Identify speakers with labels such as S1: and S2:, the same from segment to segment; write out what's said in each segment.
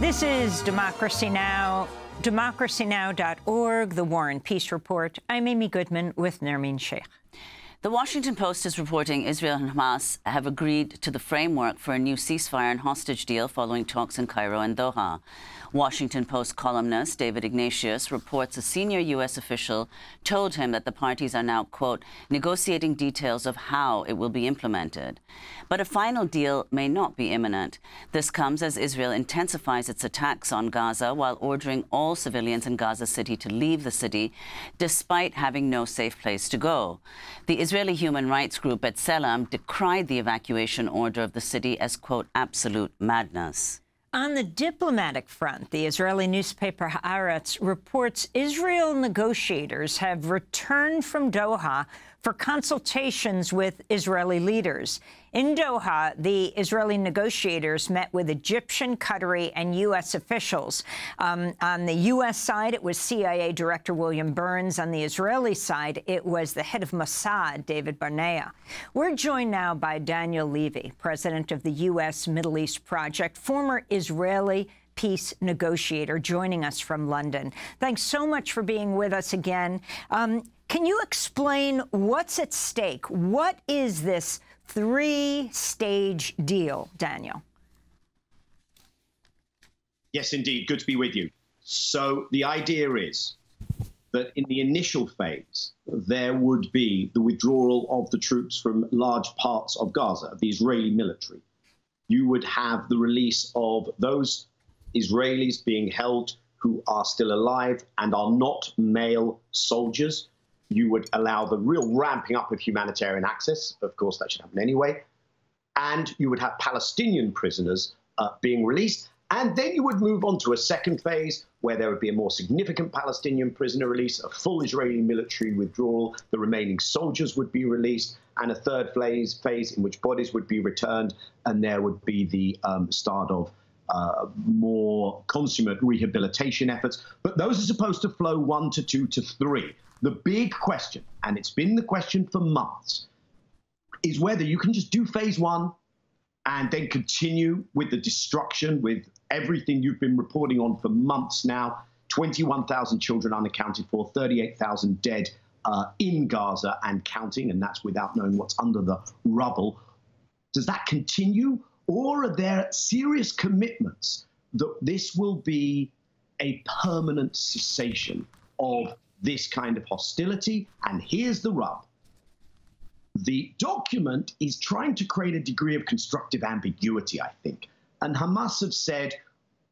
S1: This is Democracy Now!, democracynow.org, the War and Peace Report. I'm Amy Goodman with Nermeen Sheikh.
S2: The Washington Post is reporting Israel and Hamas have agreed to the framework for a new ceasefire and hostage deal following talks in Cairo and Doha. Washington Post columnist David Ignatius reports a senior U.S. official told him that the parties are now, quote, negotiating details of how it will be implemented. But a final deal may not be imminent. This comes as Israel intensifies its attacks on Gaza while ordering all civilians in Gaza City to leave the city, despite having no safe place to go. The Israeli human rights group B'Tselem decried the evacuation order of the city as, quote, absolute madness.
S1: On the diplomatic front, the Israeli newspaper Haaretz reports Israel negotiators have returned from Doha for consultations with Israeli leaders. In Doha, the Israeli negotiators met with Egyptian, Qatari, and U.S. officials. On the U.S. side, it was CIA Director William Burns. On the Israeli side, it was the head of Mossad, David Barnea. We're joined now by Daniel Levy, president of the U.S. Middle East Project, former Israeli peace negotiator, joining us from London. Thanks so much for being with us again. Can you explain what's at stake? What is this three-stage deal, Daniel?
S3: Yes, indeed. Good to be with you. So the idea is that in the initial phase, there would be the withdrawal of the troops from large parts of Gaza, of the Israeli military. You would have the release of those Israelis being held who are still alive and are not male soldiers. You would allow the real ramping up of humanitarian access. Of course, that should happen anyway. And you would have Palestinian prisoners being released. And then you would move on to a second phase where there would be a more significant Palestinian prisoner release, a full Israeli military withdrawal, the remaining soldiers would be released, and a third phase in which bodies would be returned, and there would be the start of more consummate rehabilitation efforts. But those are supposed to flow 1 to 2 to 3. The big question, and it's been the question for months, is whether you can just do phase 1 and then continue with the destruction, with everything you've been reporting on for months now, 21,000 children unaccounted for, 38,000 dead in Gaza and counting, and that's without knowing what's under the rubble. Does that continue? Or are there serious commitments that this will be a permanent cessation of this kind of hostility? And here's the rub. The document is trying to create a degree of constructive ambiguity, I think. And Hamas have said,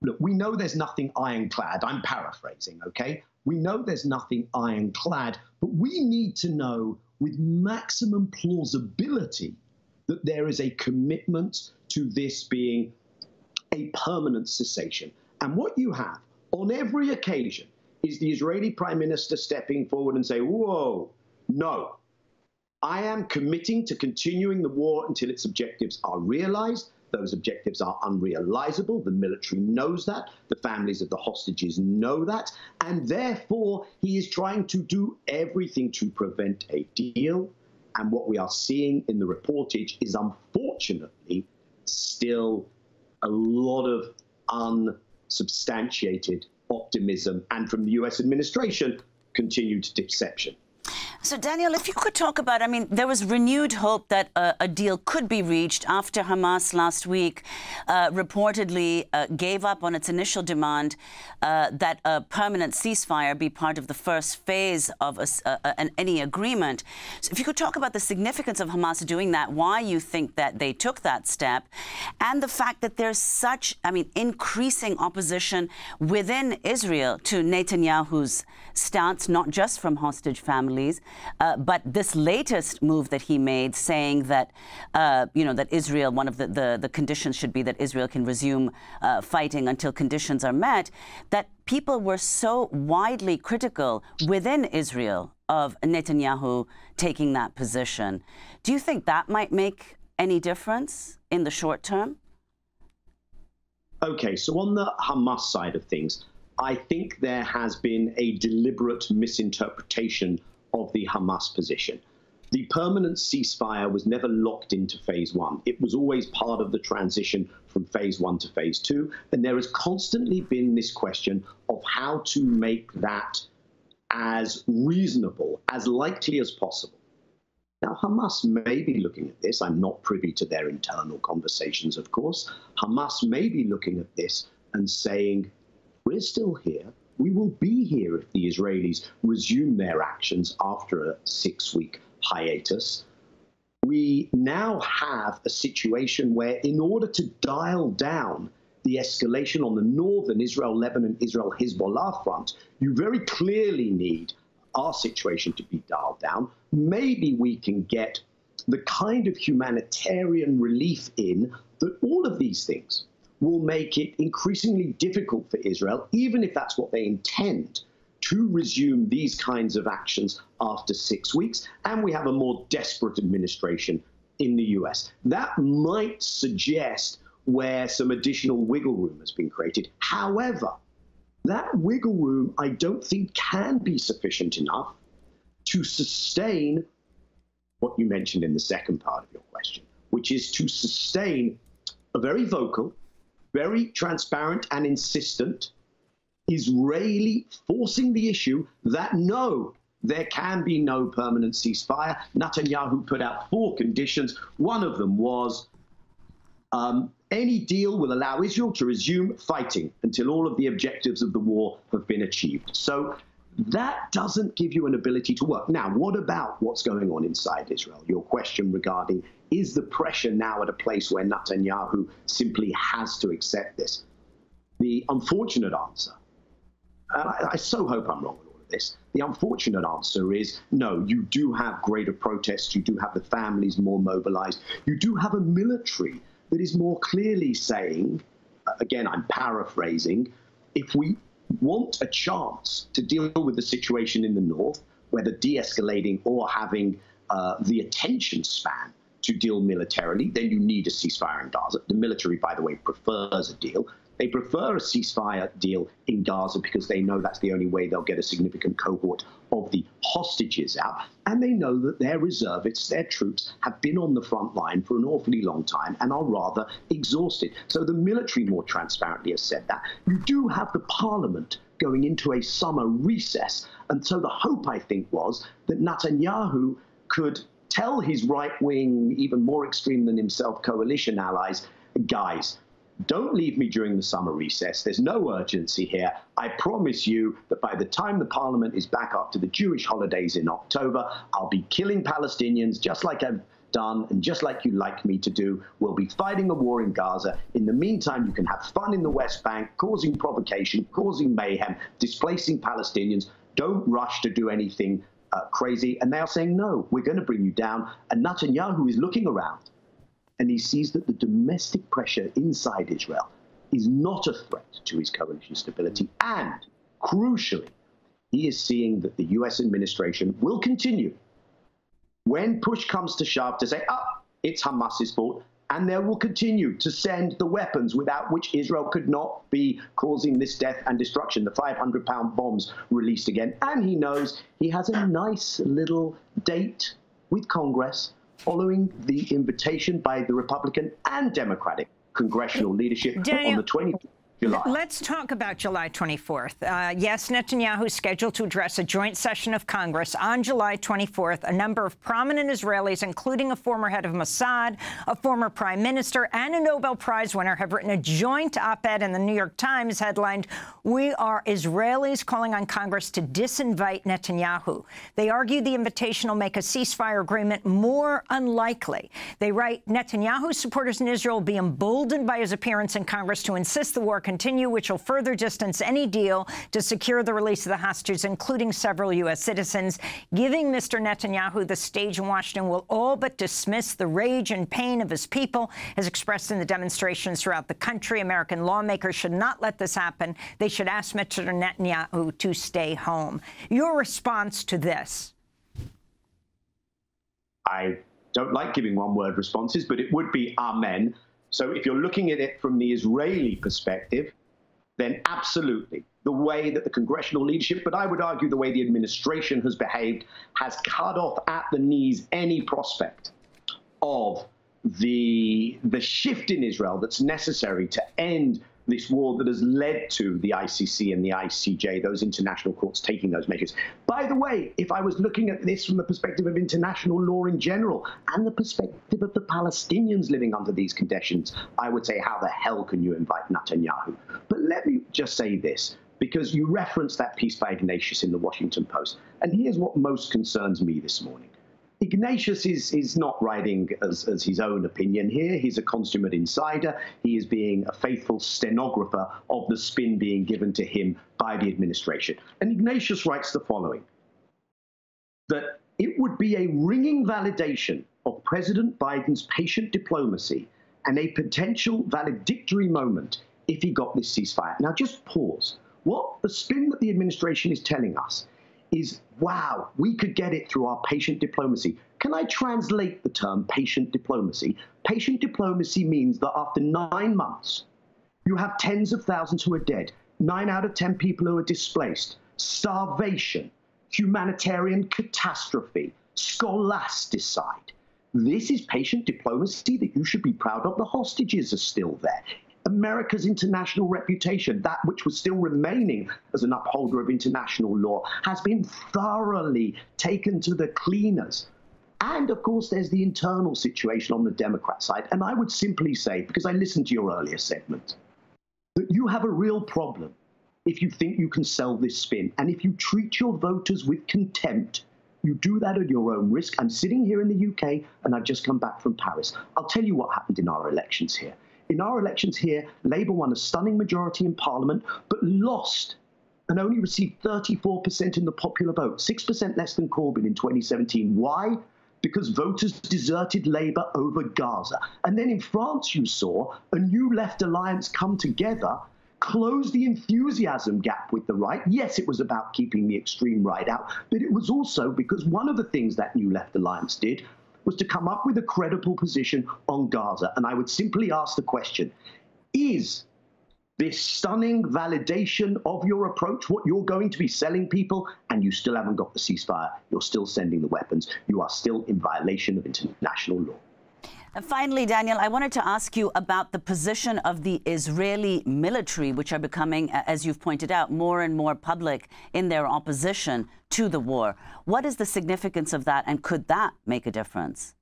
S3: look, we know there's nothing ironclad. I'm paraphrasing, okay? We know there's nothing ironclad, but we need to know with maximum plausibility that there is a commitment to this being a permanent cessation. And what you have on every occasion is the Israeli Prime Minister stepping forward and saying, whoa, no, I am committing to continuing the war until its objectives are realized. Those objectives are unrealizable. The military knows that. The families of the hostages know that. And therefore, he is trying to do everything to prevent a deal. And what we are seeing in the reportage is, unfortunately, still a lot of unsubstantiated optimism, and from the U.S. administration, continued deception.
S2: So, Daniel, if you could talk about, I mean, there was renewed hope that a deal could be reached after Hamas last week reportedly gave up on its initial demand that a permanent ceasefire be part of the first phase of any agreement. So if you could talk about the significance of Hamas doing that, why you think that they took that step, and the fact that there's such, I mean, increasing opposition within Israel to Netanyahu's stance, not just from hostage families, but this latest move that he made, saying that, that Israel, one of the conditions should be that Israel can resume fighting until conditions are met, that people were so widely critical within Israel of Netanyahu taking that position. Do you think that might make any difference in the short term?
S3: Okay, so on the Hamas side of things, I think there has been a deliberate misinterpretation of the Hamas position. The permanent ceasefire was never locked into phase one. It was always part of the transition from phase one to phase two. And there has constantly been this question of how to make that as reasonable, as likely as possible. Now, Hamas may be looking at this. I'm not privy to their internal conversations, of course. Hamas may be looking at this and saying, we're still here. We will be here if the Israelis resume their actions after a 6-week hiatus. We now have a situation where, in order to dial down the escalation on the northern Israel-Lebanon, Israel-Hezbollah front, you very clearly need our situation to be dialed down. Maybe we can get the kind of humanitarian relief in that all of these things will make it increasingly difficult for Israel, even if that's what they intend, to resume these kinds of actions after 6 weeks, and we have a more desperate administration in the US. That might suggest where some additional wiggle room has been created. However, that wiggle room, I don't think, can be sufficient enough to sustain what you mentioned in the second part of your question, which is to sustain a very vocal, very transparent and insistent Israeli forcing the issue that no, there can be no permanent ceasefire. Netanyahu put out 4 conditions. One of them was any deal will allow Israel to resume fighting until all of the objectives of the war have been achieved. So that doesn't give you an ability to work. Now, what about what's going on inside Israel? Your question regarding, is the pressure now at a place where Netanyahu simply has to accept this? The unfortunate answer, and I so hope I'm wrong with all of this, the unfortunate answer is no, you do have greater protests, you do have the families more mobilized, you do have a military that is more clearly saying, again, I'm paraphrasing, if we want a chance to deal with the situation in the north, whether de-escalating or having the attention span to deal militarily, then you need a ceasefire in Gaza. The military, by the way, prefers a deal. They prefer a ceasefire deal in Gaza because they know that's the only way they'll get a significant cohort of the hostages out. And they know that their reservists, their troops, have been on the front line for an awfully long time and are rather exhausted. So the military more transparently has said that. You do have the parliament going into a summer recess. And so the hope, I think, was that Netanyahu could tell his right-wing, even more extreme than himself, coalition allies, guys, don't leave me during the summer recess. There's no urgency here. I promise you that by the time the parliament is back after the Jewish holidays in October, I'll be killing Palestinians just like I've done and just like you like me to do. We'll be fighting a war in Gaza. In the meantime, you can have fun in the West Bank, causing provocation, causing mayhem, displacing Palestinians. Don't rush to do anything crazy. And they are saying, no, we're going to bring you down. And Netanyahu is looking around, and he sees that the domestic pressure inside Israel is not a threat to his coalition stability. And crucially, he is seeing that the US administration will continue, when push comes to shove, to say, it's Hamas's fault. And they will continue to send the weapons without which Israel could not be causing this death and destruction, the 500-pound bombs released again. And he knows he has a nice little date with Congress following the invitation by the Republican and Democratic congressional leadership on the 20th of July.
S1: Let's talk about July 24th. Yes, Netanyahu is scheduled to address a joint session of Congress on July 24th. A number of prominent Israelis, including a former head of Mossad, a former prime minister, and a Nobel Prize winner, have written a joint op-ed in the New York Times headlined, "We are Israelis calling on Congress to disinvite Netanyahu." They argue the invitation will make a ceasefire agreement more unlikely. They write, Netanyahu's supporters in Israel will be emboldened by his appearance in Congress to insist the war continue, which will further distance any deal to secure the release of the hostages, including several U.S. citizens. Giving Mr. Netanyahu the stage in Washington will all but dismiss the rage and pain of his people, as expressed in the demonstrations throughout the country. American lawmakers should not let this happen. They should ask Mr. Netanyahu to stay home. Your response to this?
S3: I don't like giving one-word responses, but it would be amen. So if you're looking at it from the Israeli perspective, then absolutely the way that the congressional leadership, but I would argue the way the administration has behaved, has cut off at the knees any prospect of the shift in Israel that's necessary to end this war that has led to the ICC and the ICJ, those international courts taking those measures. By the way, if I was looking at this from the perspective of international law in general and the perspective of the Palestinians living under these conditions, I would say, how the hell can you invite Netanyahu? But let me just say this, because you referenced that piece by Ignatius in the Washington Post. And here's what most concerns me this morning. Ignatius is not writing as his own opinion here. He's a consummate insider. He is being a faithful stenographer of the spin being given to him by the administration. And Ignatius writes the following, that it would be a ringing validation of President Biden's patient diplomacy and a potential valedictory moment if he got this ceasefire. Now, just pause. What the spin that the administration is telling us is, wow, we could get it through our patient diplomacy. Can I translate the term patient diplomacy? Patient diplomacy means that after 9 months, you have tens of thousands who are dead, 9 out of 10 people who are displaced, starvation, humanitarian catastrophe, scholasticide. This is patient diplomacy that you should be proud of. The hostages are still there. America's international reputation, that which was still remaining as an upholder of international law, has been thoroughly taken to the cleaners. And, of course, there's the internal situation on the Democrat side. And I would simply say, because I listened to your earlier segment, that you have a real problem if you think you can sell this spin. And if you treat your voters with contempt, you do that at your own risk. I'm sitting here in the UK, and I've just come back from Paris. I'll tell you what happened in our elections here. In our elections here, Labour won a stunning majority in Parliament, but lost and only received 34% in the popular vote, 6% less than Corbyn in 2017. Why? Because voters deserted Labour over Gaza. And then in France, you saw a new left alliance come together, close the enthusiasm gap with the right. Yes, it was about keeping the extreme right out, but it was also because one of the things that new left alliance did was to come up with a credible position on Gaza. And I would simply ask the question, is this stunning validation of your approach what you're going to be selling people? And you still haven't got the ceasefire. You're still sending the weapons. You are still in violation of international law.
S2: And finally, Daniel, I wanted to ask you about the position of the Israeli military, which are becoming, as you've pointed out, more and more public in their opposition to the war. What is the significance of that, and could that make a difference?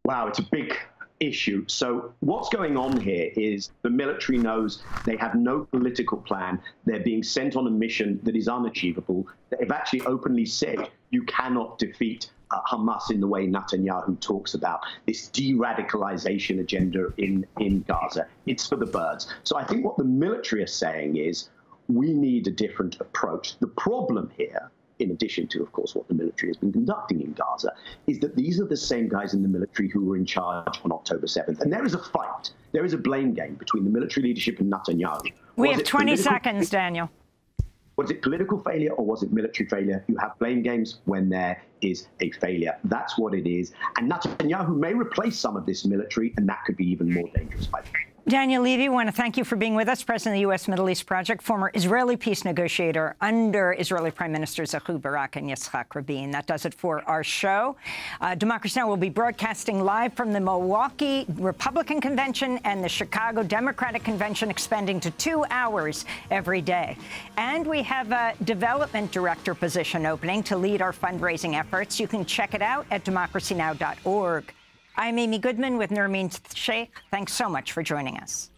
S3: Wow, it's a big issue. So what's going on here is the military knows they have no political plan. They're being sent on a mission that is unachievable. They've actually openly said you cannot defeat Hamas in the way Netanyahu talks about, this de-radicalization agenda in Gaza. It's for the birds. So I think what the military are saying is we need a different approach. The problem here, in addition to, of course, what the military has been conducting in Gaza, is that these are the same guys in the military who were in charge on October 7th. And there is a fight. There is a blame game between the military leadership and Netanyahu.
S1: We have 20 seconds, Daniel.
S3: Was it political failure or was it military failure? You have blame games when there is a failure. That's what it is. And Netanyahu may replace some of this military, and that could be even more dangerous by the way.
S1: Daniel Levy, I want to thank you for being with us, President of the U.S. Middle East Project, former Israeli peace negotiator under Israeli Prime Ministers Ehud Barak and Yitzhak Rabin. That does it for our show. Democracy Now! Will be broadcasting live from the Milwaukee Republican Convention and the Chicago Democratic Convention, expanding to 2 hours every day. And we have a development director position opening to lead our fundraising efforts. You can check it out at democracynow.org. I'm Amy Goodman with Nermeen Sheikh. Thanks so much for joining us.